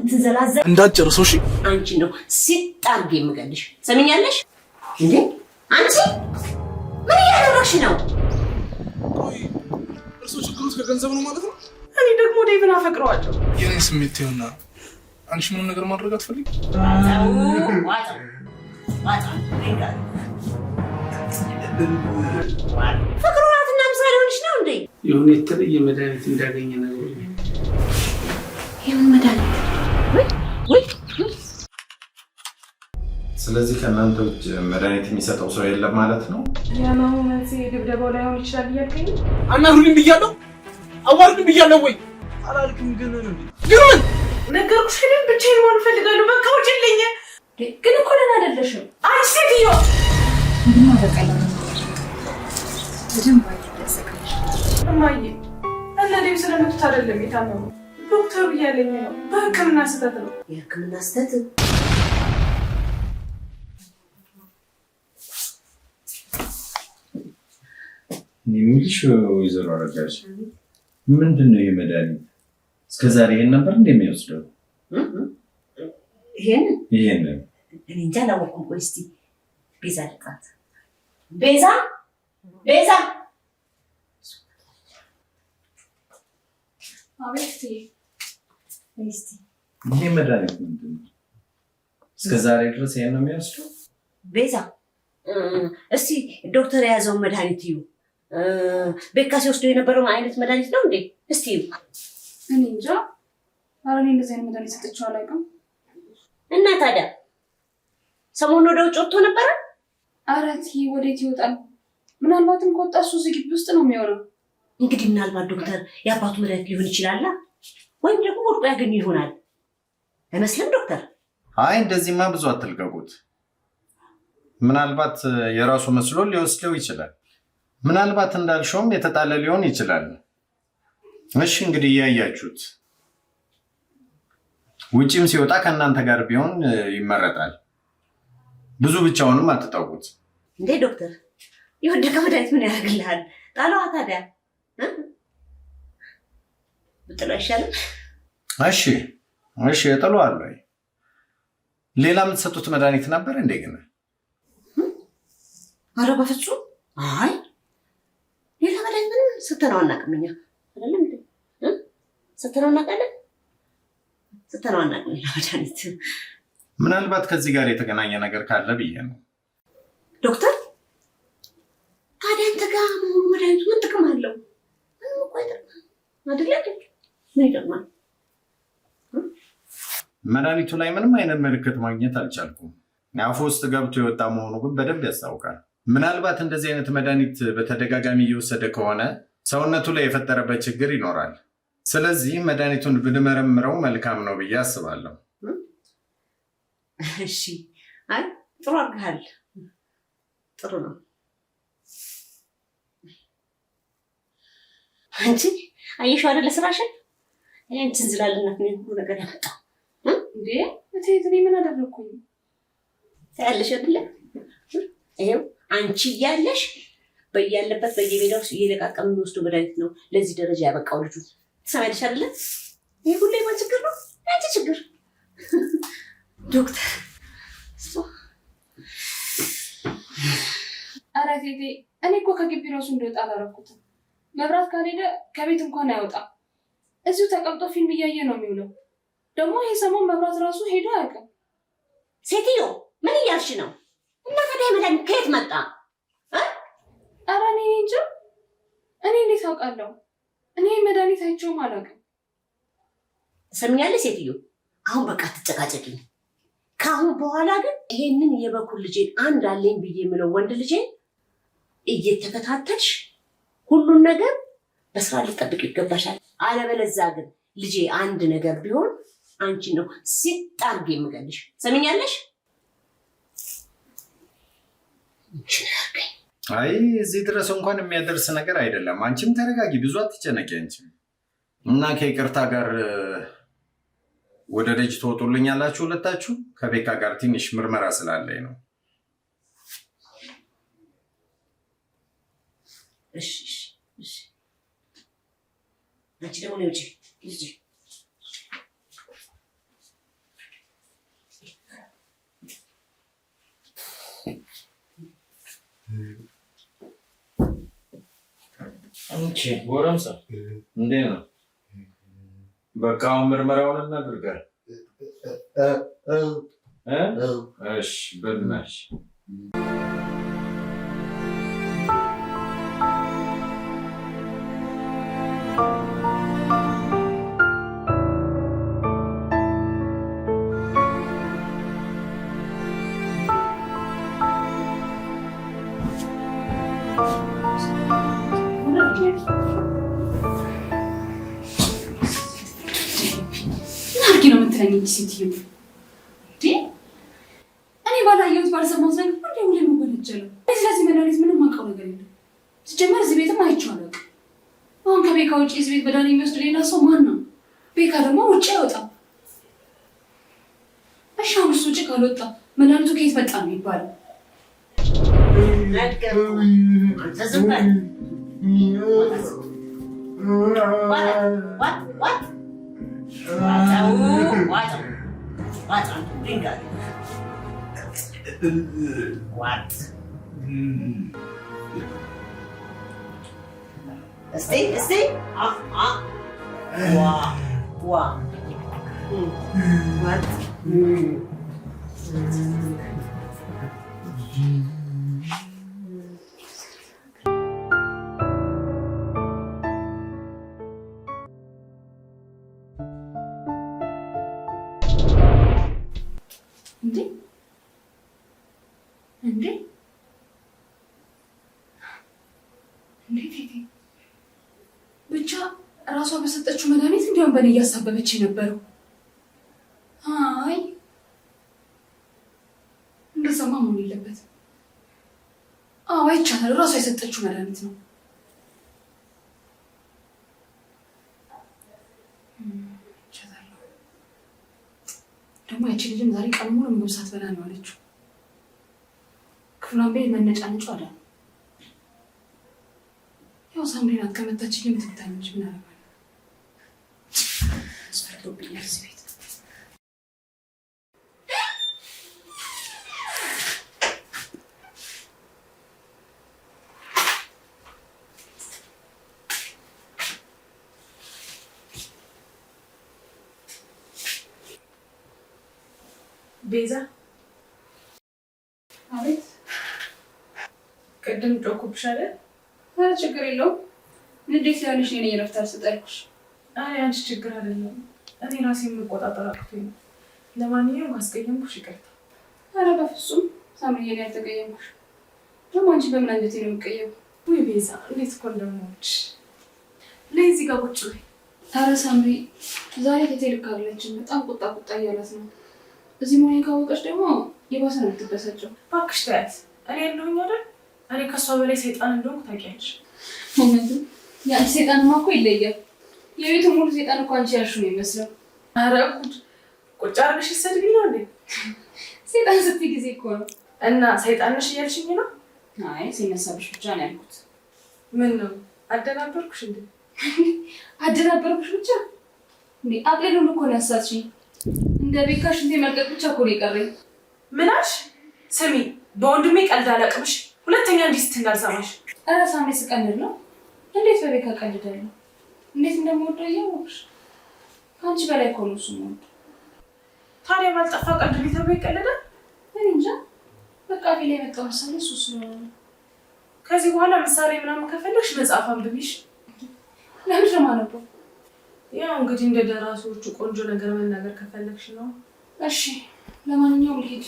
የምትንዘላዘል እንዳጨርሶ እሺ አንቺ ነው ሲጣርግ የምገልሽ ሰሚኛለሽ እንዴ አንቺ ምን ያደረግሽ ነው ቆይ እርሱ ችግሩት ከገንዘብ ነው ማለት ነው እኔ ደግሞ ዴቭን አፈቅረዋለሁ የኔ ስሜት ይሁንና አንቺ ምንም ነገር ማድረግ አትፈልጊ ዋጣ ፍቅሩናትና ምሳሌ ሆንሽ ነው እንዴ የሆነ የተለየ መድኃኒት እንዳገኘ ነገር የምን መድኃኒት ወይ ስለዚህ ከእናንተ ውጭ መድኃኒት የሚሰጠው ሰው የለም ማለት ነው ያማው መንስኤ ድብደባው ላይ ሆን ይችላል እያልከኝ አናግሩልኝ ብያለሁ አዋርዱኝ ብያለሁ ወይ አላልክም ግን ነገርኩሽ ግን ብቻዬን መሆን እፈልጋለሁ በቃ ውጪልኝ ግን እኮ ደህና አይደለሽም አንቺ ሴትዮ ምንም አበቀላ በደንብ አይደሰከሽ እማዬ እና ዴቭ ስለመጡት አይደለም የታመመው ዶክተሩ እያለኝ ነው በህክምና ስህተት ነው የህክምና ስህተት የሚልሽ ወይዘሮ አረጋሽ ምንድነው የመድኃኒት እስከዛሬ ይሄን ነበር እንደሚወስደው ይሄን እኔ እንጃ አላወኩም ቆይ እስኪ ቤዛ ልጥራት ቤዛ አቤት ይሄ መድኃኒት ምንድን ነው እስከዛሬ ድረስ ይሄን ነው የሚወስደው ቤዛ እስቲ ዶክተር የያዘውን መድኃኒት እዩ ቤካ ሲወስዶ የነበረው አይነት መድኃኒት ነው እንዴ እስቲ እኔ እንጃ ኧረ እኔ እንደዚህ አይነት መድኃኒት ሰጥቼው አላውቅም እና ታዲያ ሰሞኑን ወደ ውጭ ወጥቶ ነበረ ኧረ ወዴት ይወጣል ምናልባትም ከወጣ እሱ እዚህ ግቢ ውስጥ ነው የሚሆነው እንግዲህ ምናልባት ዶክተር የአባቱ መድኃኒት ሊሆን ይችላል ወይም ደግሞ ወድቆ ያገኙ ይሆናል አይመስልም ዶክተር አይ እንደዚህማ ብዙ አትልቀቁት ምናልባት የራሱ መስሎ ሊወስደው ይችላል ምናልባት እንዳልሽውም የተጣለ ሊሆን ይችላል እሺ እንግዲህ ያያችሁት ውጪም ሲወጣ ከእናንተ ጋር ቢሆን ይመረጣል ብዙ ብቻውንም አትጣውቁት እንዴ ዶክተር የወደቀ መድኃኒት ምን ያደርግልሃል ጣለዋ ታዲያ ብጥለው አይሻልም እሺ እጥለዋለሁ ሌላ የምትሰጡት መድኃኒት ነበር እንዴ ግን ኧረ በፍጹም አይ ሌላ መድኃኒት ምንም ስተነው አናውቅም እኛ አይደለም እንዴ ስተነው እናውቃለን ስተነው አናውቅም ሌላ መድኃኒት ምናልባት ከዚህ ጋር የተገናኘ ነገር ካለ ብዬ ነው ዶክተር ታዲያ አንተ ጋር መሆኑ መድኃኒቱ ምን ጥቅም አለው ምንም እኮ አይጠቅምም አይደለ ምን ይጠቅማል መድኃኒቱ ላይ ምንም አይነት ምልክት ማግኘት አልቻልኩም አፉ ውስጥ ገብቶ የወጣ መሆኑ ግን በደንብ ያስታውቃል ምናልባት እንደዚህ አይነት መድኃኒት በተደጋጋሚ እየወሰደ ከሆነ ሰውነቱ ላይ የፈጠረበት ችግር ይኖራል ስለዚህ መድኃኒቱን ብንመረምረው መልካም ነው ብዬ አስባለሁ እሺ አይ ጥሩ አድርገሃል ጥሩ ነው አንቺ አየሽው አይደል ስራሽን አንቺ ዝላልነት ነው ሁሉ ነገር ያመጣው እንዴ እቴት እኔ ምን አደረኩኝ ታያለሽ አይደል ይሄው አንቺ ያለሽ በያለበት በየሜዳው እየለቃቀም የሚወስዱ መድኃኒት ነው ለዚህ ደረጃ ያበቃው ልጁ ትሰማለሽ አይደል ይሄ ሁሉ የማን ችግር ነው አንቺ ችግር ዶክተር ኧረ እቴቴ እኔ እኮ ከግቢ ራሱ እንደወጣ አላደረኩትም መብራት ካልሄደ ከቤት እንኳን አይወጣም እዚሁ ተቀምጦ ፊልም እያየ ነው የሚውለው ደግሞ ይሄ ሰሞን መብራት ራሱ ሄዶ አያውቅም ሴትዮ ምን እያልሽ ነው እና ታዲያ መድኃኒት ከየት መጣ ኧረ እኔ እንጃ እኔ እንዴት አውቃለሁ እኔ መድኃኒት አይቼውም አላውቅም ሰምኛለሽ ሴትዮ አሁን በቃ ትጨቃጨቂኝ ከአሁን በኋላ ግን ይሄንን የበኩር ልጄን አንድ አለኝ ብዬ የምለው ወንድ ልጄን እየተከታተልሽ ሁሉን ነገር በስራ ልጠብቅ ይገባሻል አለበለዚያ ግን ልጄ አንድ ነገር ቢሆን አንቺ ነው ሲጣርግ የምገልሽ ሰምኛለሽ አይ እዚህ ድረስ እንኳን የሚያደርስ ነገር አይደለም አንቺም ተረጋጊ ብዙ አትጨነቂ አንቺም እና ከይቅርታ ጋር ወደ ደጅ ትወጡልኛላችሁ ሁለታችሁ ከቤካ ጋር ትንሽ ምርመራ ስላለኝ ነው እሺ አንቺ ደግሞ ነው ልጅ እሺ ጎረምሳ እንዴት ነው? በቃ አሁን ምርመራውን እናድርጋለን። እሺ በልናሽ ነው የምትለኝ ሴትዮ? እኔ ባላየሁት ባልሰማሁት ነገር ሁሌ ሁሌ መወነጀለው። ስለዚህ መድኃኒት ምንም አውቀው ነገር የለም። ሲጀመር እዚህ ቤትም አይቼው አላውቅም። አሁን ከቤካ ውጭ እዚህ ቤት መድኃኒት የሚወስድ ሌላ ሰው ማን ነው? ቤካ ደግሞ ውጭ አይወጣም። እሺ አሁን እሱ ውጭ ካልወጣ መድኃኒቱ ከየት መጣ ነው የሚባለው? Stay. Wow. What? ብቻ ራሷ በሰጠችው መድኃኒት እንዲያውም በእኔ እያሳበበች የነበረው። አይ እንደዛማ መሆን የለበትም። አዎ አይቻልም። ራሷ የሰጠችው መድኃኒት ነው። ደግሞ ያቺ ልጅም ዛሬ ቀን ሙሉ ምግብ ሳትበላ ነው ያለችው። ክፍሏን ቤት መነጫነጩ አለ። ያው ሳምሪን አትከመታችኝ የምትታመች ምን አረጋለሁ? አስፈርዶብኛል እዚህ ቤት። ቤዛ አቤት። ቅድም ጮኩብሽ አይደል? ኧረ ችግር የለውም። ንዴት ያለሽ እኔ እረፍት አልሰጠልኩሽ። አይ አንቺ ችግር አይደለም። እኔ ራሴን መቆጣጠር አቅቶኝ ነው። ለማንኛውም አስቀየምኩሽ፣ ይቅርታ። ኧረ በፍጹም ሳምሪዬ፣ እኔ አልተቀየምኩሽ። ደግሞ አንቺ በምን አንጀቴ ነው የምትቀየው? ውይ ቤዛ፣ እንዴት እኮ እንደምወድሽ። ነይ እዚህ ጋር ቁጭ በይ። ኧረ ሳምሪ ዛሬ ቴቴ ልክ አይደለችም። በጣም ቁጣ እያላት ነው። እዚህ መሆኔን ካወቀች ደግሞ የባሰ ነው የምትበሳጨው። እባክሽ ተያት። እኔ ያለሁኝ አይደል? እኔ ከሷ በላይ ሰይጣን እንደሆንኩ ታውቂያለሽ። እውነትም የአንቺ ሰይጣንማ እኮ ይለያል። የቤቱ ሙሉ ሰይጣን እኮ አንቺ ያልሽው ነው የሚመስለው። ኧረ ጉድ! ቁጭ አድርገሽ ልትሰድቢኝ ነው እንዴ? ሰይጣን ስትይ ጊዜ እኮ ነው። እና ሰይጣን ነሽ እያልሽኝ ነው? አይ ሲነሳብሽ ብቻ ነው ያልኩት። ምን ነው አደናበርኩሽ እንዴ? አደናበርኩሽ ብቻ እንዴ? አቅሌሉን እኮ ነው ያሳትሽኝ። እንደ ቤካሽ እንዴ መልቀቅ ብቻ እኮ ነው የቀረኝ። ምን አልሽ? ስሚ፣ በወንድሜ ቀልድ አላቅምሽ። ሁለተኛ እንዲህ ስትይ እንዳልሰማሽ። ኧረ ሳምሪ ስቀልድ ነው። እንዴት በቤካ ቀልዳለሁ? እንዴት እንደምወደው እያወቅሽ። ከአንቺ በላይ እኮ ነው እሱ የምወደው። ታዲያ ባልጠፋ ቀልድ ሊተው ይቀልዳል? እኔ እንጃ። በቃ ፊት ላይ የመጣው ምሳሌ እሱ ስለሆነ ነው። ከዚህ በኋላ ምሳሌ ምናምን ከፈለግሽ መጽሐፍ አንብቢሽ። ለምንድን ነው የማነበው? ያው እንግዲህ እንደ ደራሲዎቹ ቆንጆ ነገር መናገር ከፈለግሽ ነው። እሺ ለማንኛውም ልሄድ።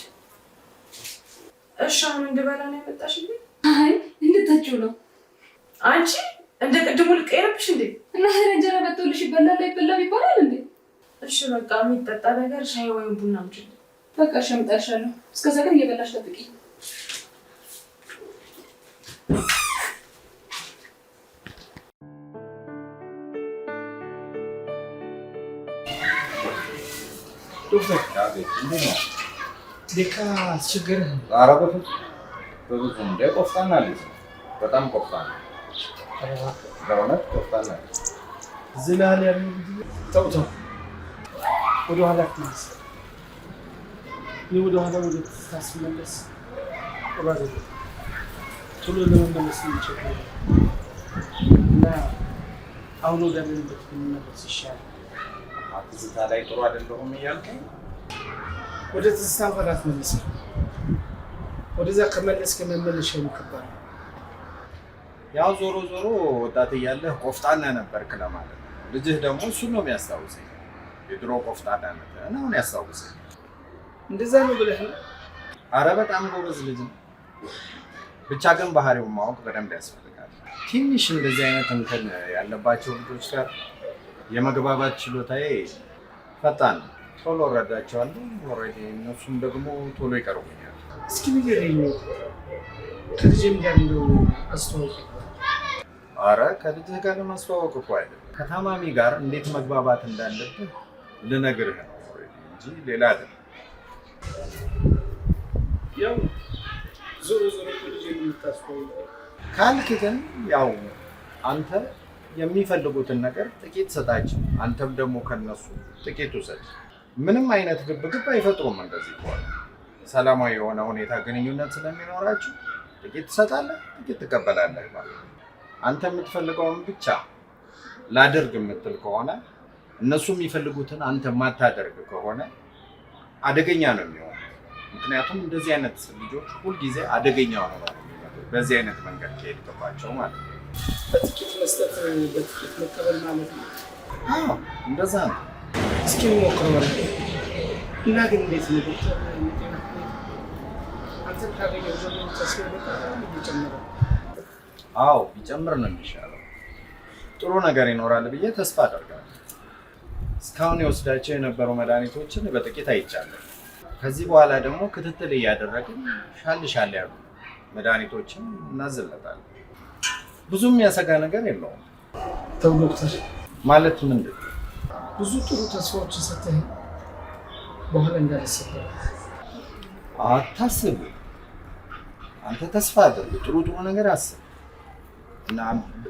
እሺ አሁን እንድበላ ነው የመጣሽልኝ? አይ እንድታጭው ነው። አንቺ እንደ ቅድሙ ልቀይርብሽ እንዴ? እና እንጀራ በጥቶልሽ ይበላል አይበላም ይባላል እንዴ? እሺ በቃ የሚጠጣ ነገር ሻይ ወይም ቡና አምጪልኝ። በቃ እሺ አምጣልሻለሁ። እስከዛ ግን እየበላሽ ጠብቂኝ። ዶክተር ዴካ አስቸገረህ? ኧረ በብዙ እንደ ቆፍጣና ልጅ ነው። በጣም ቆፍጣና በእውነት ቆፍጣና ልጅ። ዝናል ያለው ተው ወደኋላ ትመለስ። ወደኋላ ወደ ታስመለስ ቶሎ ለመመለስ ይችላል። እና አሁን ወደ ምንበት ብንመለስ ይሻላል። ትዝታ ላይ ጥሩ አይደለሁም እያልከኝ? ወደ ትዝታ እንኳን አትመልስም። ወደዛ ከመለስክ መመለሻ ይከባል። ያው ዞሮ ዞሮ ወጣት እያለህ ቆፍጣና ነበርክ ለማለት ነው። ልጅህ ደግሞ እሱን ነው የሚያስታውሰኝ። የድሮ ቆፍጣናነትህን አሁን ያስታውሰኝ። እንደዛ ነው ብለህ ነው? አረ በጣም ጎበዝ ልጅ ነው። ብቻ ግን ባህሪውን ማወቅ በደንብ ያስፈልጋል። ትንሽ እንደዚህ አይነት እንትን ያለባቸው ልጆች ጋር የመግባባት ችሎታዬ ፈጣን ነው። ቶሎ እረዳቸዋለሁ። ኦልሬዲ እነሱም ደግሞ ቶሎ ይቀርቡኛል። እስኪ ንገረኝ፣ ከልጄም ጋር እንደው አስተዋውቅ። አረ ከልጅህ ጋር ለማስተዋወቅ እኮ አይደለም፣ ከታማሚ ጋር እንዴት መግባባት እንዳለብህ ልነግርህ ነው እንጂ ሌላ አይደለም። ያው ዞሮ ዞሮ ልጅ የምታስተዋውቅ ካልክ ግን ያው አንተ የሚፈልጉትን ነገር ጥቂት ሰጣቸው፣ አንተም ደግሞ ከነሱ ጥቂት ውሰድ። ምንም አይነት ግብግብ አይፈጥሩም። እንደዚህ ከሆነ ሰላማዊ የሆነ ሁኔታ ግንኙነት ስለሚኖራችሁ ጥቂት ትሰጣለህ፣ ጥቂት ትቀበላለህ ማለት ነው። አንተ የምትፈልገውን ብቻ ላደርግ የምትል ከሆነ እነሱ የሚፈልጉትን አንተ ማታደርግ ከሆነ አደገኛ ነው የሚሆነው። ምክንያቱም እንደዚህ አይነት ልጆች ሁልጊዜ አደገኛ ሆነው በዚህ አይነት መንገድ ከሄድክባቸው ማለት ነው። በጥቂት መስጠት በጥቂት መቀበል ማለት ነው። አዎ እንደዛ ነው። እስኪ ሞክረዋል እና ግን እንዴት ነው ዶክተር? አንተን ካገኘው ጀምሮ ተስፋ በጣም እየጨመረ። አዎ ቢጨምር ነው የሚሻለው። ጥሩ ነገር ይኖራል ብዬ ተስፋ አደርጋለሁ። እስካሁን የወስዳቸው የነበሩ መድኃኒቶችን በጥቂት አይቻለሁ። ከዚህ በኋላ ደግሞ ክትትል እያደረግን ሻል ያሉ መድኃኒቶችን እናዝለታለን። ብዙም የሚያሰጋ ነገር የለውም። ተው ዶክተር። ማለት ምንድን ነው? ብዙ ጥሩ ተስፋዎችን ሰጥተህ በኋላ እንዳልሰበር አታስብ። አንተ ተስፋ አድርግ፣ ጥሩ ነገር አስብ። እና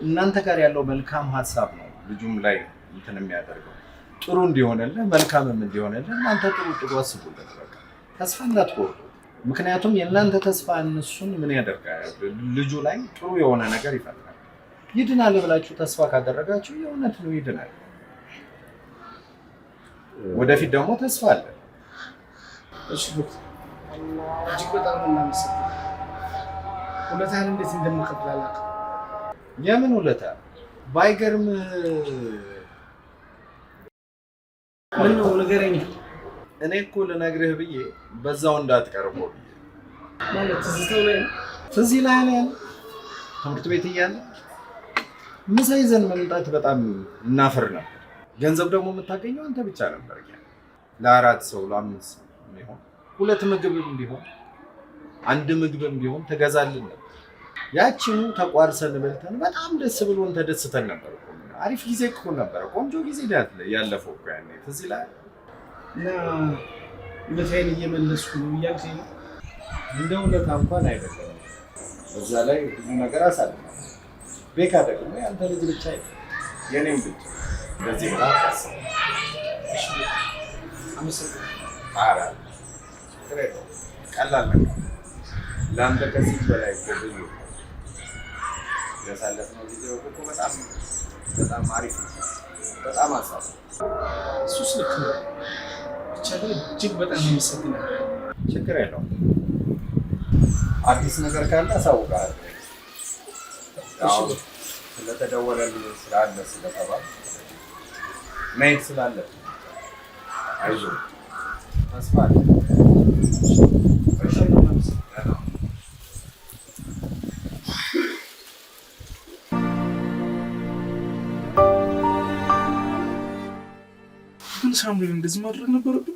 እናንተ ጋር ያለው መልካም ሀሳብ ነው ልጁም ላይ እንትን የሚያደርገው ጥሩ እንዲሆንልህ መልካምም እንዲሆንልህ እናንተ ጥሩ አስቡለት። በቃ ተስፋ እንዳትቆርጡ። ምክንያቱም የእናንተ ተስፋ እነሱን ምን ያደርጋል? ልጁ ላይ ጥሩ የሆነ ነገር ይፈጥራል። ይድናል ብላችሁ ተስፋ ካደረጋችሁ የእውነት ነው ይድናል። ወደፊት ደግሞ ተስፋ አለ። እሺ ዶክተር፣ እጅግ በጣም እናመሰግናለን። ውለታህን እንዴት እንደምከፍል አላውቅም። የምን ውለታ? ባይገርም ምን ነው ንገረኝ። እኔ እኮ ልነግርህ ብዬ በዛው እንዳትቀርቦ ብዬ ማለት ትዝታው ላይ ነው። ትዝ ይልሃል ትምህርት ቤት እያለ ምሳ ይዘን መምጣት በጣም እናፍር ነበር። ገንዘብ ደግሞ የምታገኘው አንተ ብቻ ነበር። ለአራት ሰው ለአምስት ሰው ቢሆን ሁለት ምግብም ቢሆን አንድ ምግብም ቢሆን ትገዛልን ነበር። ያቺኑ ተቋርሰን በልተን በጣም ደስ ብሎን ተደስተን ነበር። አሪፍ ጊዜ እኮ ነበር። ቆንጆ ጊዜ ያለፈው እኮ ያኔ ትዝ ይልሃል። እና ውለታዬን እየመለስኩ ነው እያልከኝ ነው? እንደ ውለታ እንኳን አይደለም። በዛ ላይ ብዙ ነገር አሳልፈናል። ቤካ ደግሞ ያንተ ልጅ ብቻ የኔም ብቻ እንደዚህ ብላ ታስብ። እሺ አመሰግናለሁ። ኧረ ቀላል ነገር ለአንተ ከዚህ በላይ ብዙ ያሳለፍነው ጊዜ እኮ በጣም አሪፍ ነው። በጣም አሳብ እሱስ ልክ ነው። ብቻ ግን እጅግ በጣም አመሰግናለሁ። ችግር የለውም። አዲስ ነገር ካለ አሳውቅሃለሁ። አሁን ስለተደወለልኝ ስላለ ስለተባለ መሄድ ስላለብኝ አይዞህ፣ ተስፋ አለ። ግን ሳምሪ እንደዚህ ማድረግ ነበረብኝ?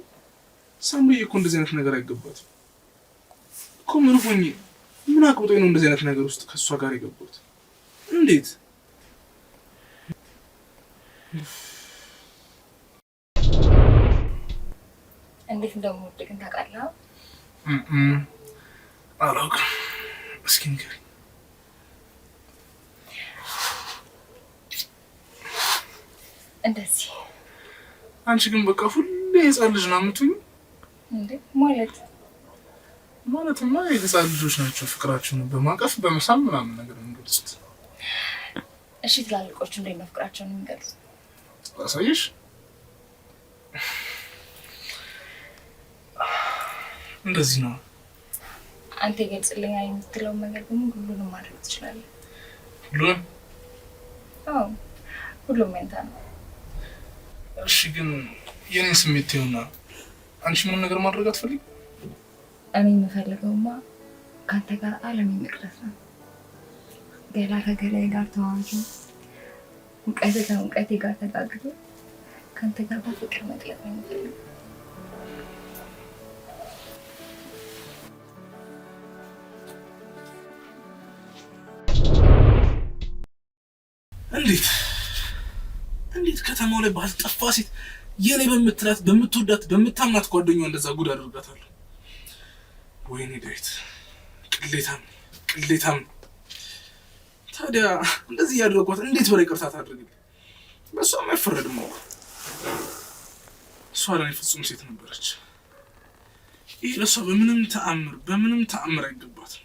ሳምሪ እኮ እንደዚህ አይነት ነገር አይገባትም እኮ። ምን ሆኜ ምን አቅብጦኝ ነው እንደዚህ አይነት ነገር ውስጥ ከእሷ ጋር የገባሁት? እንዴት እንደምወድ ግን ታውቃለህ? አላውቅም። እስኪ ንገሪኝ። እንደዚህ አንቺ ግን በቃ ሁሌ የህፃን ልጅ ነው የምትሆኝ እንዴ? ማለትማ የህፃን ልጆች ናቸው ፍቅራቸውን በማቀፍ በመሳም ምናምን ነገር የሚገልጹት። እሺ ትላልቆቹ እንዴት ነው ፍቅራቸውን የሚገልጹት? አሳይሽ። እንደዚህ ነው። አንተ ይገልጽልኛል የምትለው ነገር ግን ሁሉንም ማድረግ ትችላለህ። ሁሉንም? አዎ ሁሉም ያንተ ነው። እሺ ግን የኔን ስሜት ይሁንና አንቺ ምንም ነገር ማድረግ አትፈልጊም? እኔ የምፈልገውማ ከአንተ ጋር ዓለም መቅደስ ነው። ገላ ከገላዬ ጋር ተዋህዶ ሙቀት ከሙቀቴ ጋር ተጋግዶ ከአንተ ጋር በፍቅር መቅለጥ ነው የምፈልገው። እንዴት ከተማው ላይ ባልጠፋ ሴት የኔ በምትላት በምትወዳት በምታምናት ጓደኛዋ እንደዛ ጉድ አድርጋታለሁ። ወይኔ ዳዊት ቅሌታም። ታዲያ እንደዚህ ያደረጓት እንዴት በላይ ቅርታ ታድርግልኝ? በሷም አይፈረድም ነው። እሷ ለኔ ፍጹም ሴት ነበረች። ይሄ ለሷ በምንም ተአምር አይገባትም።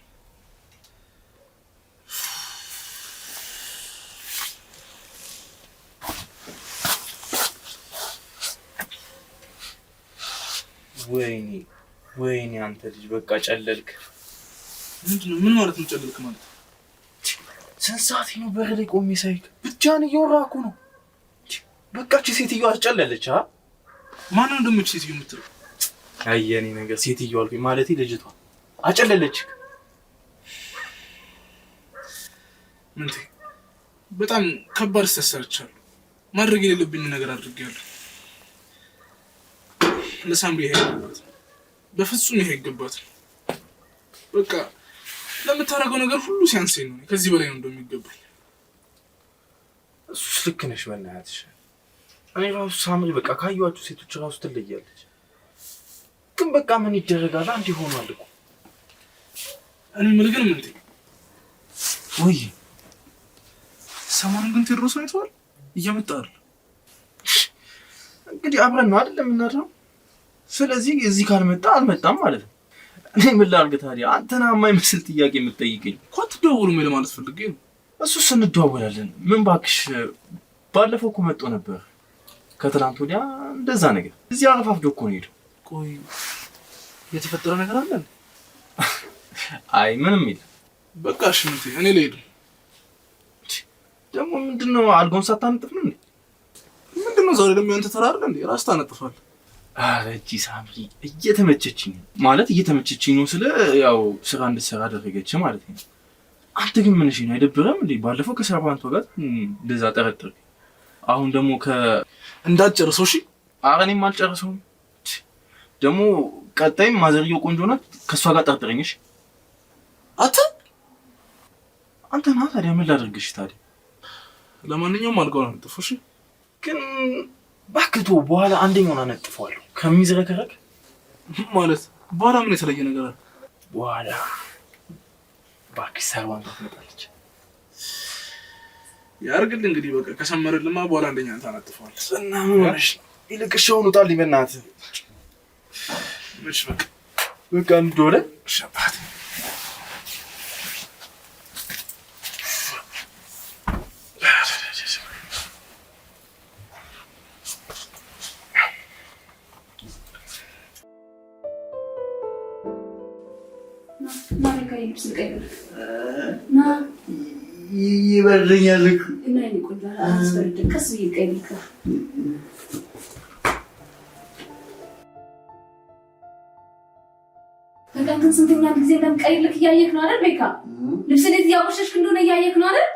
ወይኔ አንተ ልጅ በቃ ጨለልክ። ምንድነው? ምን ማለት ነው ጨለልክ ማለት? ስንት ሰዓት ነው በር ላይ ቆሜ ሳይክ ብቻህን እያወራህ እኮ ነው። በቃ እቺ ሴትዮዋ አስጨለለች። ማንን እንደምች ሴትዮ የምትለው? አየኔ ነገር ሴትዮዋ አልኩኝ ማለቴ ልጅቷ አጨለለች። ምንቴ በጣም ከባድ ስተሰርቻለሁ። ማድረግ የሌለብኝ ነገር አድርጌያለሁ። ለሳምሪ ይሄ በፍጹም ይሄ አይገባትም። በቃ ለምታረገው ነገር ሁሉ ሲያንሰኝ ነው። ከዚህ በላይ ነው እንደሚገባኝ። እሱስ ልክ ነሽ በእናትሽ። እኔ ራሱ ሳምሪ በቃ ካዩዋችሁ ሴቶች ራሱ ትለያለች። ግን በቃ ምን ይደረጋል? አንድ ሆኗል እኮ። እኔ የምልህ ግን ምንቴ ወይ ሰሞኑን ግን ቴዎድሮስ አይተዋል? እየመጣ አይደል? እንግዲህ አብረን ነው አይደል የምናድረው? ስለዚህ እዚህ ካልመጣ አልመጣም ማለት ነው። እኔ ምን ላድርግ ታዲያ? አንተና የማይመስል ጥያቄ የምትጠይቀኝ እኮ አትደዋወሉም ለማለት ፈልጌ ነው። እሱስ እንደዋወላለን። ምን ባክሽ፣ ባለፈው እኮ መጥቶ ነበር ከትናንት ወዲያ እንደዛ ነገር። እዚህ አረፋፍዶ እኮ ነው ሄደው። ቆይ የተፈጠረ ነገር አለ? አይ ምንም የለም። በቃ እሺ ምንቴ እኔ ልሄድ። ደግሞ ምንድነው አልጋውን ሳታነጥፍ ነው እንዴ? ምንድነው ዛሬ ደግሞ ያንተ ተራ አይደል እንዴ? ራስ ታነጥፋለህ። አረጂ ሳምሪ እየተመቸችኝ ነው ስለ ያው ስራ እንድትሰራ አደረገች ማለት ነው። አንተ ግን ምንሽ ነው? አይደብረም እንዴ? ባለፈው ከሰርቫንቷ ጋር እንደዛ ጠረጠርክ። አሁን ደግሞ እንዳትጨርሰው እሺ? ኧረ እኔም አልጨርሰውም። ደግሞ ቀጣይም ማዘርየው ቆንጆ ናት፣ ከሷ ጋር ጠርጥረኝሽ። አንተ ና ታዲያ ምን ላድርግሽ ታዲያ? ለማንኛውም አልጋውን አነጥፈው እሺ? ግን ባክቶ በኋላ አንደኛውን አነጥፈዋለሁ ከሚዝረከረክ ማለት። በኋላ ምን የተለየ ነገር አለ? በኋላ ባክሽ ሰርቫንቷ ትመጣለች። ያርግልህ እንግዲህ በቃ ከሰመረልማ በኋላ አንደኛውን ታነጥፈዋለህ። እና ምን ሆነሽ ነው? ይልቅ ሻውን ውጣልኝ በእናትህ። እሺ በቃ እንደሆነ ሸባት ይበርደኛል እኮ እና ይቆላ አስፈርድ ከስ ይቀይልካ በቃ ስንተኛ ጊዜ እንደምቀይልክ እያየክ ነው አይደል? ቤካ ልብስ እንዴት ያቆሸሽክ እንደሆነ እያየክ ነው አይደል?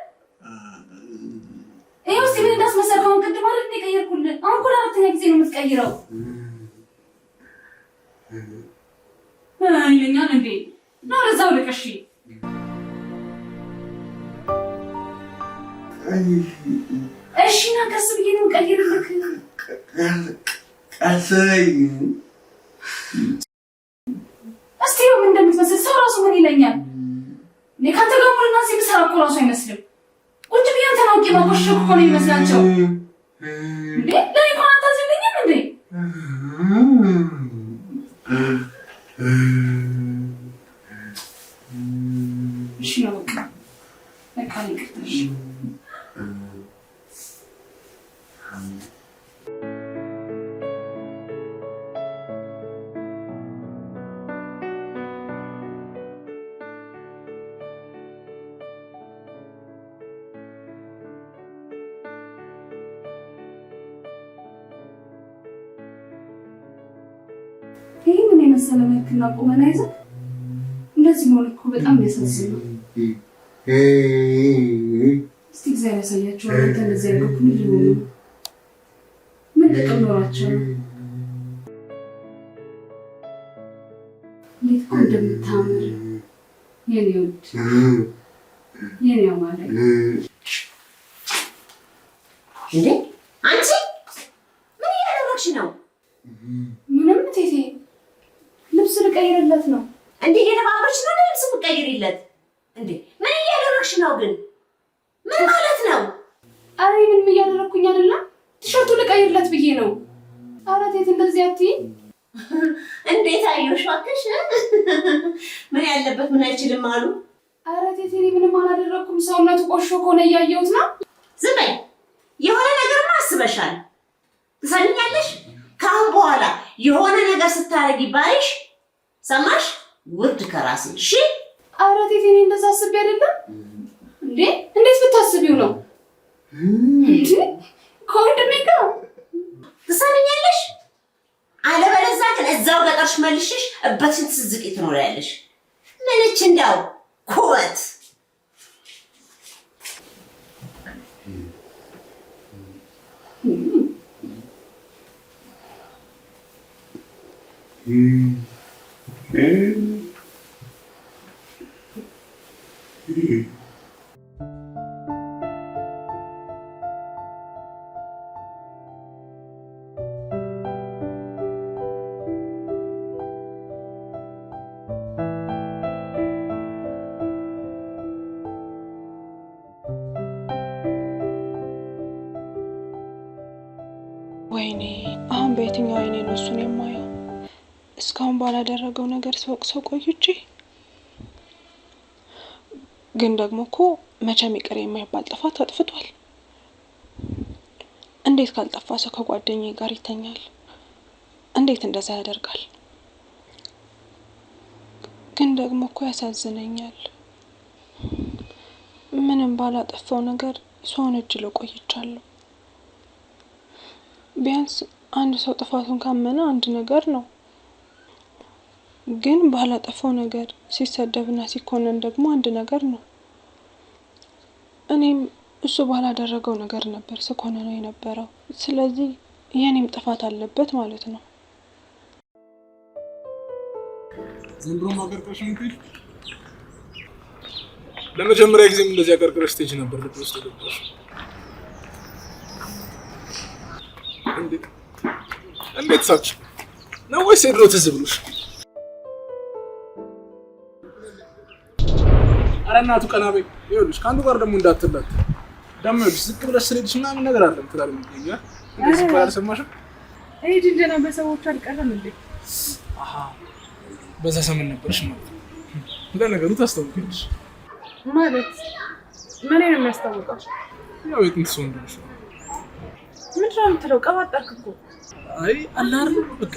ይኸው ሲቪል እንዳስመሰልከውን ቅድም አይደል እንደ ቀየርኩልህ። አሁን እኮ አራተኛ ጊዜ ነው የምትቀይረው። ይለኛል እንዴ ነው ረዛው ለቀሽ እሺ ና ቀስ ብዬ ነው ቀይርልክ። ቀስበኝ እስቲ ምን እንደምትመስል ሰው ራሱ ምን ይለኛል? ካንተ ጋር ሙሉና ሲምሰራ እኮ ራሱ አይመስልም። ቁጭ ብዬ አንተን አውቄ ማቆሸሽ እኮ ነው የሚመስላቸው። እንዴ ለኔ እኮ አታዝልኝም እንዴ? እሺ ነው በቃ ይቅርታሽ ይህንን የመሰለ መልክና ቁመና ይዘህ እንደዚህ መሆን እኮ በጣም ያሳዝናል። እስቲ እግዚአብሔር ያሳያቸው። አንተ እንደዚህ ያደረጉት ምን ሊሆኑ ምን ጥቅም ኖራቸው ነው? እንዴት እኮ እንደምታምር የኔ ውድ የኔ ማለት እንዴ አንቺ ምን እያደረግሽ ነው? ምንም እቴቴ ልብስ ልቀይርለት ነው። እንዴ እየተባበርሽ ነው ልብስ ልቀይርለት? እንዴ ምን እያደረግሽ ነው ግን? ምን ማለት ነው? አሬ ምንም እያደረግኩኝ አይደለም። ቲሸርቱ ልቀይርለት ብዬ ነው። ኧረ እቴቴ እንደዚህ አትይኝ። እንዴት አየሽ እባክሽ? ምን ያለበት ምን አይችልም አሉ። ኧረ እቴቴ ምንም አላደረኩም። ሰውነቱ ቆሾ ከሆነ እያየሁት ነው። ዝም በይ። የሆነ ነገርማ አስበሻል። ትሰሚኛለሽ? ከአሁን በኋላ የሆነ ነገር ስታረጊ ባይሽ ሰማሽ? ውርድ ከራስሽ። እሺ? ኧረ እቴቴ እንደዛ አስቤ አይደለም። እንዴ እንዴት ብታስቢው ነው? እንዴ ከወንድሜ ጋር ትሰሚኛለሽ? አለበለዚያ ግን እዛው ገጠርሽ መልሽሽ እበትሽን ትዝቂ ትኖሪያለሽ። ምንች እንዳው ኩበት ወይኔ አሁን በየትኛው አይኔ ነው እሱን የማየው? እስካሁን ባላደረገው ነገር ስወቅሰው ቆይቼ። ግን ደግሞ እኮ መቼም ይቅር የማይባል ጥፋት አጥፍቷል። እንዴት ካልጠፋ ሰው ከጓደኛዬ ጋር ይተኛል? እንዴት እንደዛ ያደርጋል? ግን ደግሞ እኮ ያሳዝነኛል። ምንም ባላጠፋው ነገር ሰውን እጅ ቆይቻለሁ። ቢያንስ አንድ ሰው ጥፋቱን ካመነ አንድ ነገር ነው። ግን ባላጠፋው ነገር ሲሰደብና ሲኮነን ደግሞ አንድ ነገር ነው። እኔም እሱ ባላደረገው ነገር ነበር ስኮነነው የነበረው። ስለዚህ የኔም ጥፋት አለበት ማለት ነው። ዘንድሮ ማቀርቀሽ እንግዲህ ለመጀመሪያ ጊዜም እንደዚህ አቀርቅረሽ ስቴጅ ነበር ልትወስድ የገባሽ። እንዴት ሳች ነው ወይስ የድሮ ትዝ ብሎሽ? ኧረ እናቱ ቀና በይ። ይኸውልሽ ከአንዱ ጋር ደግሞ እንዳትላት ደግሞ ይኸውልሽ ዝቅ ብለሽ ስለሄድሽ ምናምን ነገር አለም ትላል የሚገኛል። እንደዚህ ባል አልሰማሽም? እኔ ድንጀና በሰዎች አልቀረም እንዴ? አሃ በዛ ሰሞን ነበርሽ ማለት ነው። ለነገሩ ታስታውቂያለሽ ማለት ምን ነው የሚያስታውቀው? ያው የጥንት ሰው እንደሆነሽ ነው። ምንድን ነው የምትለው? ቀባጠርክ እኮ። አይ አላር በቃ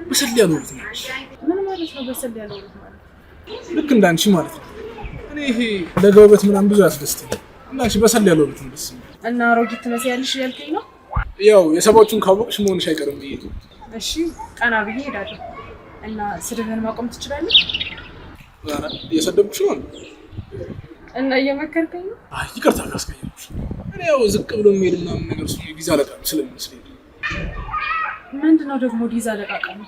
በሰል ያለው ልት ነሽ። ምን ማለት ነው በሰል ያለው ልት ማለት? ልክ እንዳንቺ ማለት ነው። እኔ ይሄ ለገውበት ምናምን ብዙ ያስደስተኛል። እንዳንቺ በሰል ያለው ልት ነው ደስ የሚል። እና አሮጊት ትመስያለሽ ያልከኝ ነው? ያው የሰባዎቹን ካወቅሽ መሆንሽ አይቀርም ብዬ ነው። እሺ ቀና ብዬ እሄዳለሁ። እና ስድብህን ማቆም ትችላለህ? ኧረ እየሰደብኩሽ ነው እና እየመከርከኝ ነው? አይ ይቅርታ ካስቀየምኩሽ። እኔ ያው ዝቅ ብሎ የሚሄድ ምናምን ነገር እሱ ቪዛ ለቃም ስለሚመስለኝ። ምንድነው ደግሞ ቪዛ ለቃቀም?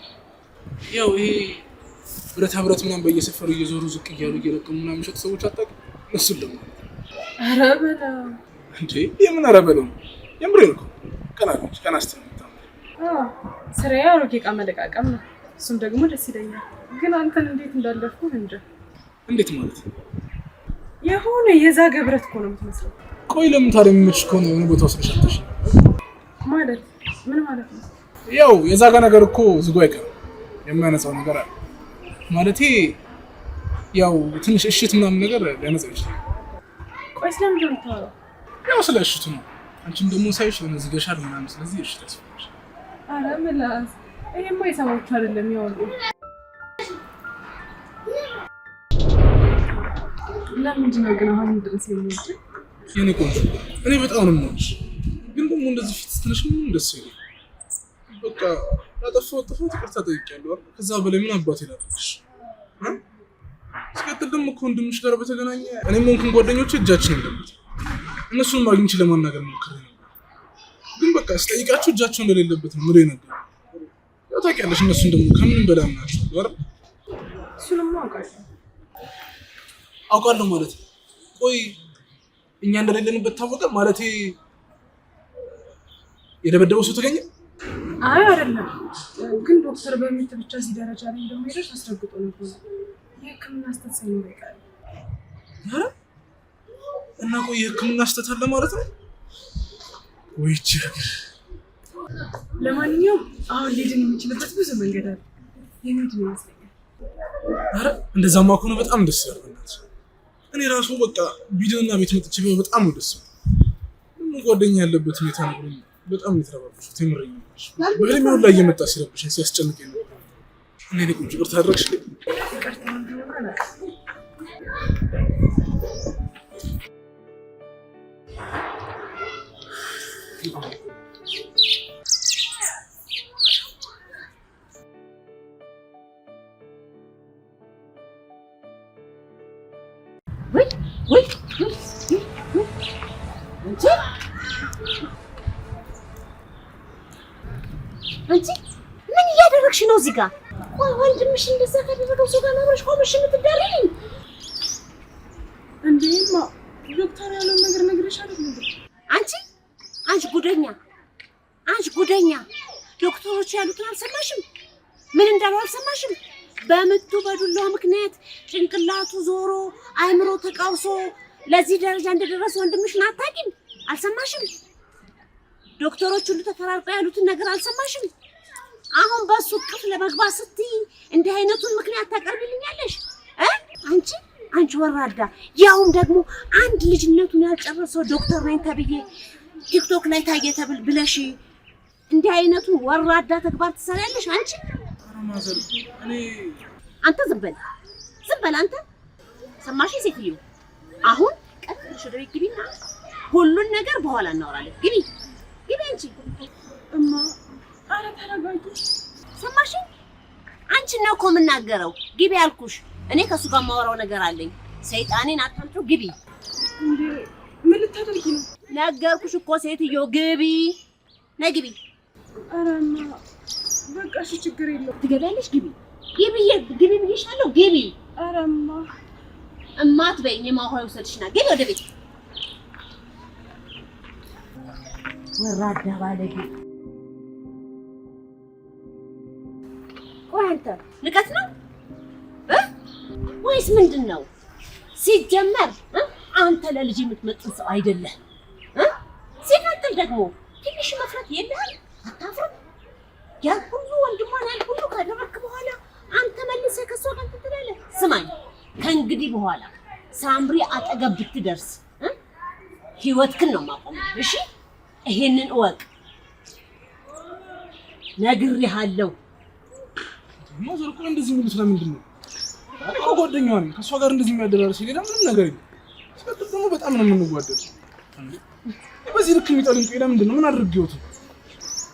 ያው ይሄ ብረታ ብረት ምናምን በየሰፈሩ እየዞሩ ዝቅ እያሉ እየለቀሙ ምናምን የሚሸጡ ሰዎች አታውቅም? እሱን ለማለት ነው። ኧረ በለው እንዴ! የምን ኧረ በለው ነው? የምሬን እኮ ቀናለች ቀናስተ ነው። ስራዬ አሮጌ ዕቃ መለቃቀም ነው። እሱም ደግሞ ደስ ይለኛል። ግን አንተን እንዴት እንዳለፍኩ እንጃ። እንዴት ማለት ነው? የሆነ የዛገ ብረት እኮ ነው የምትመስለው። ቆይ ለምን ታዲያ የሚመችሽ ከሆነ የሆነ ቦታ ወስደሻለሽ? ማለት ምን ማለት ነው? ያው የዛጋ ነገር እኮ ዝጎ አይቀርም። የሚያነጻው ነገር አለ ማለቴ ያው ትንሽ እሽት ምናምን ነገር ሊያነጻው ይችላል። ቆይ ስለምንድን ነው የምታወራው? ያው ስለ እሽቱ ነው። አንቺም ደግሞ ሳይሽ የሆነ ዝገሻል ምናምን፣ ስለዚህ እሽት ያስፈልግሽ። ኧረ ምላስ ይሄማ የሰማዎቹ አይደለም ያወሩ። ለምንድን ነው ግን አሁን ድረስ የሚወድ? የኔ ቆንጆ እኔ በጣም ነው የምወድሽ፣ ግን ደግሞ እንደዚህ ፊት ስትነሽ ምን ደስ ይላል። በቃ ላጠፋሁት ጥፋት ይቅርታ ጠይቄያለሁ አይደል? ከዛ በላይ ምን አባቴ ላድርግሽ? እስከ ደግሞ ከወንድምሽ ጋር በተገናኘ እኔም ሆንኩኝ ጓደኞቼ እጃችን የለበት። እነሱን ማግኘት ለማናገር ሞክሬ ነበር፣ ግን በቃ ስጠይቃቸው እጃቸው እንደሌለበት ነው ምሬ ነገር። ያው ታውቂያለሽ እነሱን ደግሞ ከምንም በላይ አምናቸዋለሁ አይደል? እሱንማ አውቃለሁ ማለት ነው። ቆይ እኛ እንደሌለንበት ታወቀ ማለት የደበደበው ሰው ተገኘ? አይ አይደለም፣ ግን ዶክተር በሚት ብቻ እዚህ ደረጃ ላይ እንደማይደርስ አስረግጦ ነበር። የህክምና ስህተት ሳይኖር አይቀርም። ኧረ እና ቆይ የህክምና ስህተት አለ ማለት ነው ወይ? ችግር ለማንኛውም አሁን ሊድን የሚችልበት ብዙ መንገድ አለ። የሚድን ይመስለኛል። ኧረ እንደዛማ ከሆነ በጣም ደስ ይላል። እኔ ራሱ በቃ ቢድንና ቤት መጥቼ በጣም ነው ደስ ይላል። ጓደኛ ያለበት ሁኔታ ነው በጣም የተረባበሹት የምረኝ በህልሜ ሁላ እየመጣ ሲረብሸኝ ሲያስጨንቀኝ ነው። እኔ ቁጭ ይቅርታ አደረግሽ? አንቺ ምን እያደረግሽ ነው እዚህ ጋር? ወንድምሽ እንደዛ ካደረገው ሰው ጋር አብረሽ ቆመሽ የምትዳሪኝ? እንዴማ ዶክተር ያለው ነገር ነግሬሽ አይደል? አንቺ ጉደኛ ዶክተሮች ያሉትን አልሰማሽም? ምን እንዳሉ አልሰማሽም? በምቱ በዱላው ምክንያት ጭንቅላቱ ዞሮ አይምሮ ተቃውሶ ለዚህ ደረጃ እንደደረሰ ወንድምሽን አታውቂም? አልሰማሽም? ዶክተሮች ሁሉ ተፈራርቀው ያሉትን ነገር አልሰማሽም? አሁን በሱ ቅፍ ለመግባት ስትይ እንዲህ አይነቱን ምክንያት ታቀርብልኛለሽ? አንቺ ወራዳ፣ ያውም ደግሞ አንድ ልጅነቱን ያልጨረሰው ዶክተር ነኝ ተብዬ ቲክቶክ ላይ ታየ ተብል ብለሽ እንዲህ አይነቱን ወራዳ ተግባር ትሰሪያለሽ አንቺ? አንተ ዝም በል አንተ። ሰማሽ ሴትዮ? አሁን ቀጥልሽ ወደ ቤት ግቢና ሁሉን ነገር በኋላ እናወራለን። ግቢ አንቺ። እማ ኧረ ተረጋጊ። ሰማሽ? አንቺ ነው እኮ የምናገረው። ግቢ አልኩሽ። እኔ ከሱ ጋር ማወራው ነገር አለኝ። ሰይጣኔን አታምጡ። ግቢ። እንዴ ምን ልታደርጊ ነው? ነገርኩሽ እኮ ሴትዮ፣ ግቢ። ነይ ግቢ። ኧረ እማ በቃ እሺ ችግር የለውም። ትገቢያለሽ? ግቢ ብዬሻለሁ። ግቢ። ኧረ እማ አትበይኝ። የማውሃ ይወሰድሽና ግቢ ወደ ቤት። ወራዳ ባለጌ። ቆይ አንተ ንቀት ነው ወይስ ምንድን ነው? ሲጀመር አንተ ለልጅ የምትመጥን ሰው አይደለህ። ሲቀጥል ደግሞ ትንሽ መፍራት የለህም? አታፍርም? ያን ሁሉ ወንድሟን ያን ሁሉ ካደረግክ በኋላ አንተ መልሰህ ከሷ ጋር ትላለህ? ስማኝ፣ ከእንግዲህ በኋላ ሳምሪ አጠገብ ብትደርስ ህይወትክን ነው የማቆመው። እሺ ይሄንን እወቅ፣ ነግሬሃለሁ። ማዘር እኮ እንደዚህ የሚሉት ለምንድን ነው? እኮ ጓደኛዋ ነኝ። ከእሷ ጋር እንደዚህ የሚያደራርስ ሌላ ምንም ነገር የለም። ሲቀጥል ደግሞ በጣም ነው የምንዋደደው። በዚህ ልክ የሚጠሉኝ ቆይ ለምንድን ነው? ምን አድርጌዎት?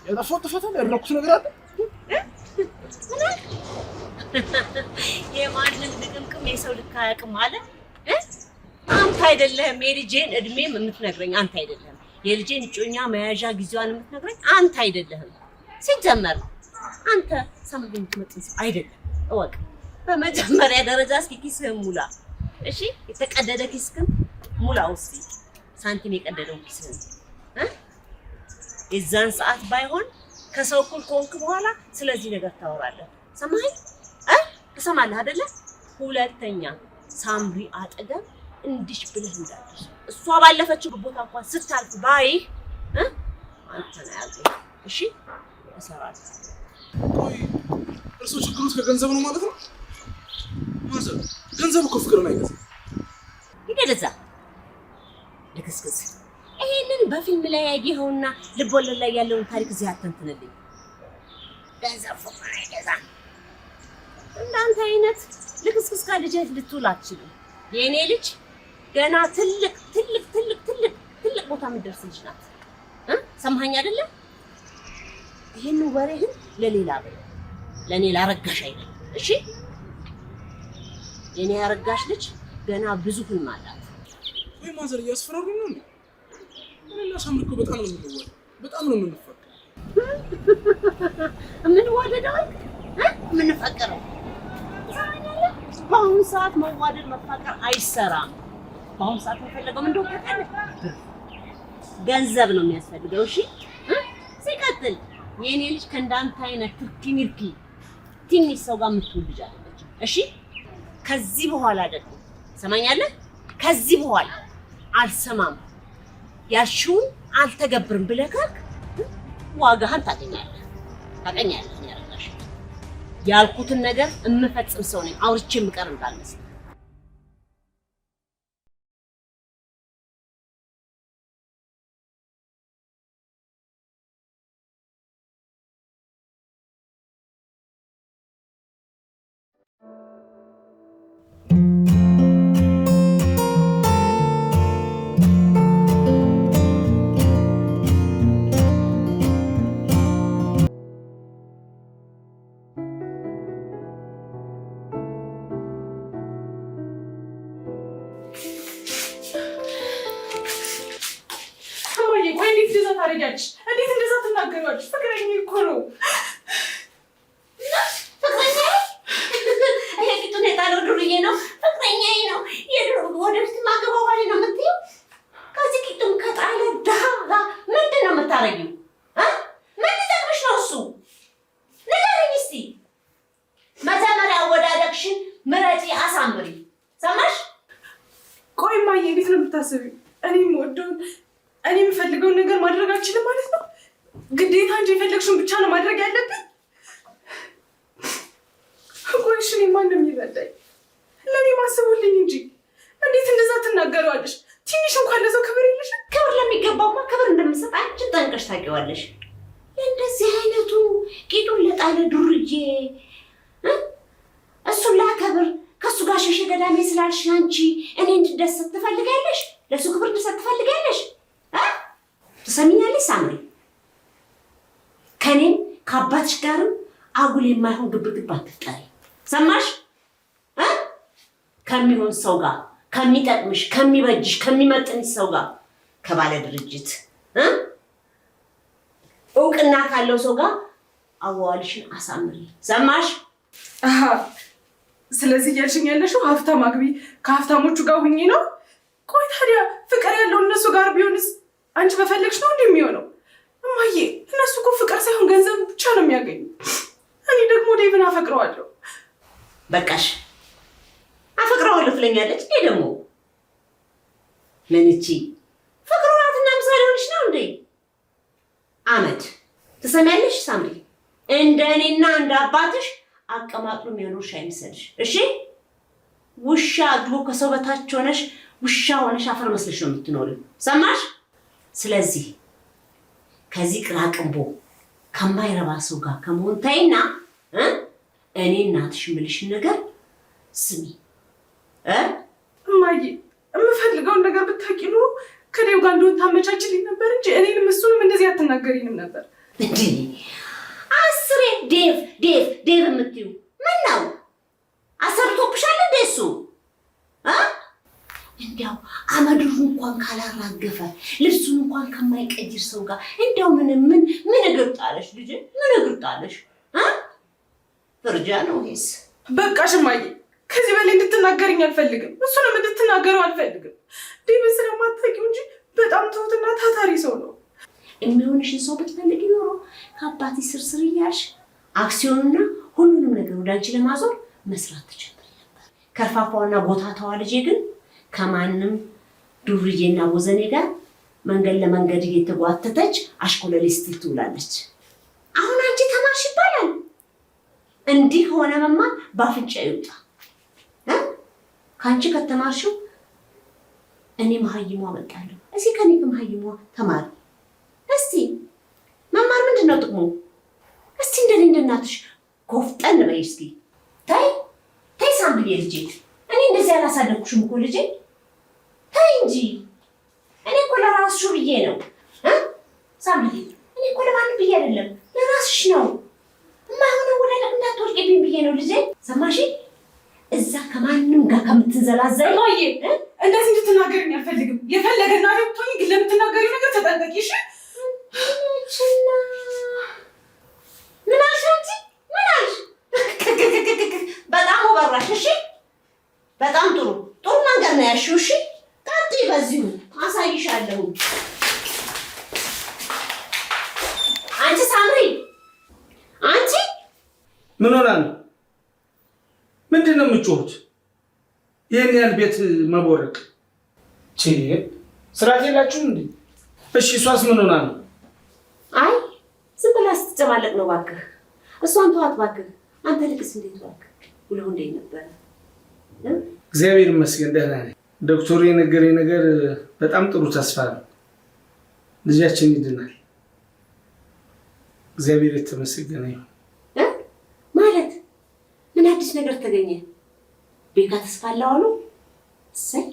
ያጠፋሁት ጥፋት አለ? ያደረኩት ነገር አለ? የማንም ልቅምቅም የሰው ልክ አያውቅም አለ። አንተ አይደለህም የልጄን እድሜም የምትነግረኝ፣ አንተ አይደለህም የልጄን እጮኛ መያዣ ጊዜዋን የምትነግረኝ፣ አንተ አይደለህም። ሲጀመር አንተ ሳምሪ የምትመጥን ሰው አይደለም፣ እወቅ። በመጀመሪያ ደረጃ እስኪ ኪስህን ሙላ። እሺ የተቀደደ ኪስህን ሙላ። እስኪ ሳንቲም የቀደደው ኪስህን የዛን ሰዓት ባይሆን ከሰው እኩል ከሆንክ በኋላ ስለዚህ ነገር ታወራለህ። ሰማኸኝ? ትሰማለህ አይደለ? ሁለተኛ ሳምሪ አጠገብ እንዲሽ ብለህ እንዳትደርስ። እሷ ባለፈችው ቦታ እንኳን ስታልፍ ባይህ አንተ ነው ያልኩህ። እሺ እሰራለሁ። ቆይ እርሱ ችግሩት ከገንዘብ ነው ማለት ነው? ማዘር ገንዘብ እኮ ፍቅርን አይገዛም። ይደለዛ ልክስክስ። ይሄንን በፊልም ላይ ያየኸውና ልቦለድ ላይ ያለውን ታሪክ እዚህ አተንትንልኝ። ገንዘብ ፍቅርን አይገዛም። እንዳንተ አይነት ልክስክስ ጋር ልጅ ልትውል አትችልም። የእኔ ልጅ ገና ትልቅ ቦታ የምትደርስ ልጅ ናት። ሰማኸኝ አይደለም? ይሄንን ወሬህን ለሌላ በይ፣ ለኔ ላረጋሽ አይደለም። እሺ የኔ ያረጋሽ ልጅ ገና ብዙ ህልም አላት። ወይ ማዘር እያስፈራሩኝ ነው እንዴ? እኔና ሳምሪ እኮ በጣም ነው የምንዋደው፣ በጣም ነው የምንፋቀረው። የምንዋደደው የምንፈቀረው በአሁኑ ሰዓት መዋደድ መፋቀር አይሰራም። በአሁኑ ሰዓት የሚፈለገው ምንድን ነው ታውቃለህ? ገንዘብ ነው የሚያስፈልገው። እሺ ሲቀጥል የኔ ልጅ ከእንዳንተ አይነት ትርኪ ሚርኪ ትንሽ ሰው ጋር የምትውል ልጅ አይደለች። እሺ ከዚህ በኋላ ደግሞ ሰማኛለህ? ከዚህ በኋላ አልሰማም ያልሽውን አልተገብርም ብለህ ካልክ ዋጋህን ታገኛለህ። ያረጋሽ ያልኩትን ነገር የምፈጽም ሰው ነኝ። አውርቼ የምቀር እንዳልመስል። ታረጋግሽ? እንዴት እንደዛ ትናገራለሽ? ፍቅረኛ እኮ ነው። ፍቅረኛ ይሄ ፊቱን የጣለው ዱርዬ ነው። ፍቅረኛዬ ነው። ወደፊት ማገባው ባሌ ነው የምትይው? ከዚህ ቂጡን ከጣለ ዳላ ምንድን ነው የምታረጊው? ምን ሊጠቅምሽ ነው እሱ? ንገሪኝ እስኪ። መጀመሪያ አወዳደቅሽን ምረጪ፣ አሳምሪ። ሰማሽ? ቆይ እማዬ እንዴት ነው የምታስቢው? እኔ የምፈልገውን ነገር ማድረግ አልችልም ማለት ነው? ግዴታ እንጂ የፈለግሽውን ብቻ ነው ማድረግ ያለብኝ? ቆይ እሺ እኔ ማን ነው የሚረዳኝ? ለእኔ ማስቡልኝ እንጂ እንዴት እንደዛ ትናገሪዋለሽ? ትንሽ እንኳን ለሰው ክብር የለሽም? ክብር ለሚገባውማ ክብር እንደምሰጥ አንቺን ጠንቀሽ ታውቂዋለሽ። እንደዚህ አይነቱ ቂጡን ለጣለ ዱርዬ እሱን ላከብር ከእሱ ጋር ሸሸ ገዳሜ ስላልሽ አንቺ እኔ እንድደሰት ትፈልጊያለሽ? ለእሱ ክብር እንድሰጥ ትፈልጊያለሽ? ትሰሚኛለሽ ሳምሪ? ከኔም ከአባትሽ ጋርም አጉል የማይሆን ግብግብ አትፍጠሪ። ሰማሽ? ከሚሆን ሰው ጋር ከሚጠቅምሽ፣ ከሚበጅሽ፣ ከሚመጥንሽ ሰው ጋር ከባለ ድርጅት እውቅና ካለው ሰው ጋር አዋዋልሽን አሳምሪ። ሰማሽ? ስለዚህ እያልሽኝ ያለሽው ሀብታም አግቢ፣ ከሀብታሞቹ ጋር ሁኚ ነው? ቆይ ታዲያ ፍቅር ያለው እነሱ ጋር ቢሆንስ አንቺ በፈለግሽ ነው እንደሚሆነው? እማዬ እነሱ እኮ ፍቅር ሳይሆን ገንዘብ ብቻ ነው የሚያገኙ። እኔ ደግሞ ዴቭን አፈቅረዋለሁ። በቃሽ። አፈቅረዋለሁ ትለኛለች። እኔ ደግሞ ምን እቺ ፍቅሩ ናትና ምሳሌ ሆንሽ ነው እንዴ? አመድ ትሰሚያለሽ ሳምሪ? እንደ እኔና እንደ አባትሽ አቀማጥሎ የሚያኖርሽ አይምሰልሽ። እሺ ውሻ አድሎ ከሰው በታች ሆነሽ ውሻ ሆነሽ አፈር መስለሽ ነው የምትኖሪው። ሰማሽ? ስለዚህ ከዚህ ቅራቅንቦ ከማይረባ ሰው ጋር ከመሆን ታይና እኔ እናትሽ የምልሽን ነገር ስሚ። እማዬ የምፈልገውን ነገር ብታውቂ ኑሮ ከዴቭ ጋር እንደሆነ ታመቻችልኝ ነበር እንጂ እኔንም እሱንም እንደዚህ አትናገሪንም ነበር። እንዴ አስሬ ዴቭ ዴቭ ዴቭ የምትይው ምን ነው? አሰርቶብሻል እንደ እሱ እንዲያው አመዱን እንኳን ካላራገፈ ልብሱን እንኳን ከማይቀይር ሰው ጋር እንዲያው ምን እግር ጣለሽ ልጅ? ምን እግር ጣለሽ? ፍርጃ ነው ይሄስ? በቃሽ እማዬ፣ ከዚህ በላይ እንድትናገርኝ አልፈልግም። እሱንም እንድትናገረው አልፈልግም። ዴቭን ስለማታውቂው እንጂ በጣም ትሁትና ታታሪ ሰው ነው። የሚሆንሽን ሰው ብትፈልጊ ኖሮ ከአባቴ ስርስር እያልሽ አክሲዮንና ሁሉንም ነገር ወደ አንቺ ለማዞር መስራት ትችል ነበር። ከርፋፋዋና ጎታታዋ ልጄ ግን ከማንም ዱርዬና ወዘኔ ጋር መንገድ ለመንገድ እየተጓተተች አሽኮለሌ ስትል ትውላለች። አሁን አንቺ ተማርሽ ይባላል። እንዲህ ከሆነ መማር በአፍንጫ ይውጣ። ከአንቺ ከተማርሽው እኔ መሀይሟ እመጣለሁ። እስኪ ከኔ ከመሀይሟ ተማሪ። እስቲ መማር ምንድን ነው ጥቅሙ? እስቲ እንደኔ እንደናትሽ ጎፍጠን በይ እስኪ። ተይ ሳምብዬ ልጄ፣ እኔ እንደዚህ አላሳደግኩሽም እኮ ልጄ። ተይ እንጂ እኔ እኮ ለራስሽ ብዬ ነው ሳምብዬ። እኔ እኮ ለማንም ብዬ አይደለም፣ ለራስሽ ነው። ነው ልጄ። ሰማሽ? እዛ ከማንም ጋር ከምትንዘላዘይ እማዬ እንደዚህ እንድትናገሪኝ አልፈልግም። የፈለገ እናቴ ብትሆኚ ግን ለምትናገሪው ነገር ተጠንቀቂ እሺ? ምን አልሽ አንቺ? ምን አልሽ? በጣም ወራሽ። እሺ በጣም ጥሩ መንገድ ነው ያልሽው። እሺ ቀጥይ፣ በዚሁ አሳይሻለሁ። አንቺ ሳምሪ፣ አንቺ ምን ሆና ነው? ምንድን ነው የምትጮሁት? ይህን ያህል ቤት መቦረቅ ስርዓት የላችሁም እንዴ? እሺ እሷስ ምን ሆና ነው? አይ ዝም ብላ ስትጨማለቅ ነው። እባክህ እሷን ተዋት እባክህ። አንተ ልቅስ እንዴት እባክህ ውለው እንዴት ነበረ? እግዚአብሔር ይመስገን ደህና ነኝ። ዶክተሩ የነገረኝ ነገር በጣም ጥሩ ተስፋ ነው። ልጃችን ይድናል። እግዚአብሔር የተመሰገነ ይሁን። ማለት ምን አዲስ ነገር ተገኘ? ቤካ ተስፋ አለው አሉ። እሰይ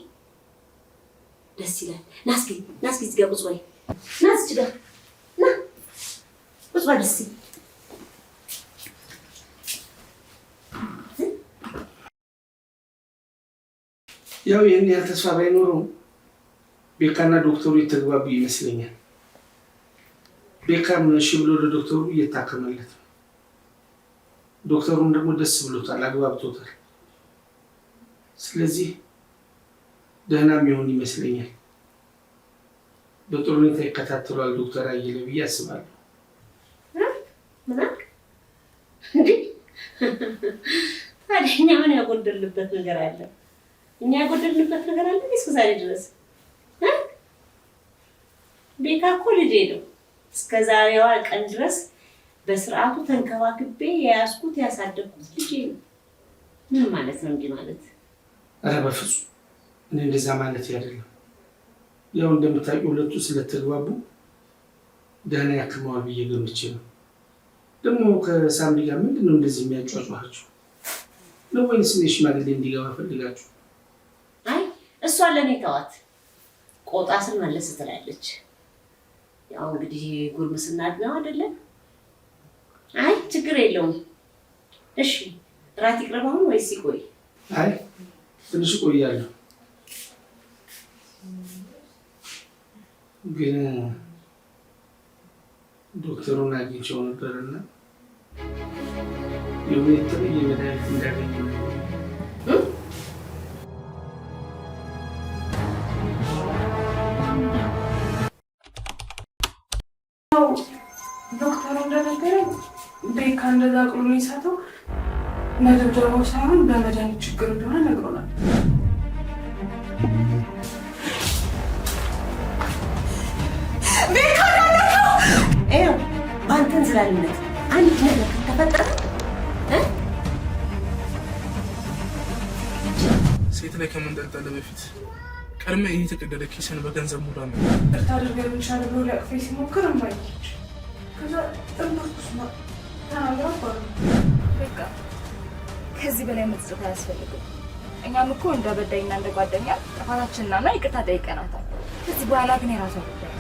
ደስ ይላል። ናስኪ እዚህ ጋር ቁጭ በይ። ና እዚህ ጋር ና ቁጭ በል እስኪ። ያው ይህን ያህል ተስፋ ባይኖረውም ቤካና ዶክተሩ የተግባቡ ይመስለኛል። ቤካም እሺ ብሎ ለዶክተሩ እየታከመለት ነው። ዶክተሩም ደግሞ ደስ ብሎታል፣ አግባብቶታል። ስለዚህ ደህና የሚሆን ይመስለኛል። በጥሩ ሁኔታ ይከታተሏል ዶክተር አየለ ብዬ አስባለሁ። ታዲያ እኛ ምን ያጎደልንበት ነገር አለ? እኛ ያጎደልንበት ነገር አለ እስከ ዛሬ ድረስ? ቤካ እኮ ልጄ ነው። እስከ ዛሬዋ ቀን ድረስ በስርዓቱ ተንከባክቤ የያዝኩት ያሳደግኩት ልጄ ነው። ምን ማለት ነው እንዲህ ማለት? ኧረ በፍጹም እኔ እንደዛ ማለት አይደለም። ያው እንደምታውቂው ሁለቱ ስለተግባቡ ደህና ያክመዋል ብዬ ገምቼ ነው። ደግሞ ከሳምሪ ጋር ምንድን ነው እንደዚህ የሚያጫጫኋችሁ? ነው ወይንስ እኔ ሽማግሌ እንዲገባ ፈልጋችሁ? አይ እሷ ለኔ ተዋት፣ ቆጣ ስል መለስ ትላለች። ያው እንግዲህ ጉርምስና ነው አይደለም? አይ ችግር የለውም። እሺ ራት ይቅረብ አሁን ወይስ ይቆይ? አይ ትንሽ እቆያለሁ፣ ግን ዶክተሩን አግኝቼው ነበርና የሆነ የተለየ መድኃኒት እንዳገኘ ዶክተሩ እንደነገረኝ ቤካ እንደዛ አቅሎ የሳተው መደብደባው ሳይሆን በመድኃኒት ችግር እንደሆነ ነግሮናል። ቤካ ይኸው በአንተ እንዝላልነት አንድ ነገር ከተፈጠረ ሴት ላይ ከመንጠልጠል በፊት ቀድመህ የተቀደደ ኪስን በገንዘብ ሙላ ነው እርታ አድርገህ ብቻ ብሎ ሊያቅፈኝ ሲሞክር እማየች ከዛ ጥንብርኩስ ነው ተናግራ ባሉ በቃ ከዚህ በላይ መጽጸት አያስፈልግም። እኛም እኮ እንደ በዳይና እንደ ጓደኛ ጥፋታችንና ይቅርታ ጠይቀናታል። ከዚህ በኋላ ግን የራሷ ጉዳይ